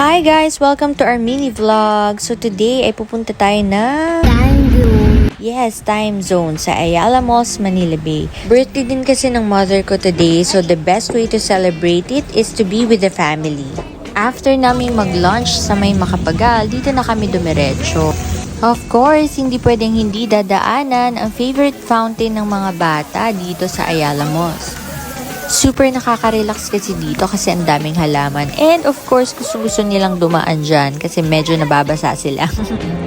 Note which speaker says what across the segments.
Speaker 1: Hi guys! Welcome to our mini vlog. So today ay pupunta tayo na time zone sa Ayala Malls, Manila Bay. Birthday din kasi ng mother ko today, so the best way to celebrate it is to be with the family. After naming mag-lunch sa may Makapagal, dito na kami dumiretso. Of course, hindi pwedeng hindi dadaanan ang favorite fountain ng mga bata dito sa Ayala Malls. Super nakaka-relax kasi dito kasi ang daming halaman. And of course, gusto nilang dumaan dyan kasi medyo nababasa sila.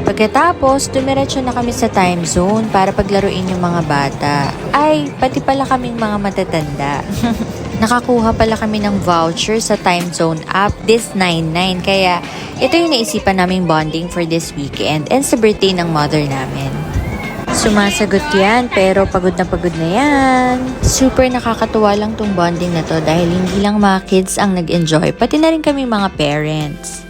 Speaker 1: Pagkatapos, dumiretso na kami sa time zone para paglaruin yung mga bata. Ay, pati pala kaming mga matatanda. Nakakuha pala kami ng voucher sa time zone app this 99. Kaya ito yung naisipan naming bonding for this weekend and sa birthday ng mother namin. Sumasagot yan, pero pagod na yan. Super nakakatuwa lang tong bonding na to dahil hindi lang mga kids ang nag-enjoy, pati na rin kami mga parents.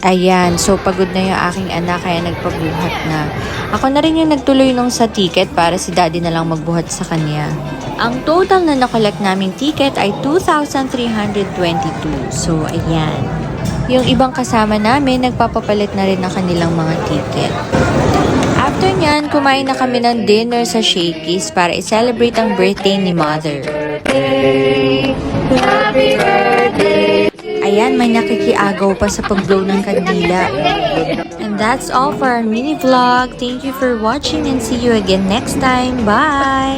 Speaker 1: Ayan, so pagod na yung aking anak kaya nagpabuhat na. Ako na rin yung nagtuloy nung sa ticket para si daddy na lang magbuhat sa kanya. Ang total na nakolekt naming ticket ay 2,322. So, ayan. Yung ibang kasama namin, nagpapapalit na rin ng kanilang mga ticket. After nyan, kumain na kami ng dinner sa Shakey's para i-celebrate ang birthday ni Mother. Happy birthday! Ayan, may nakikiagaw pa sa pag-blow ng kandila. And that's all for our mini vlog. Thank you for watching and see you again next time. Bye!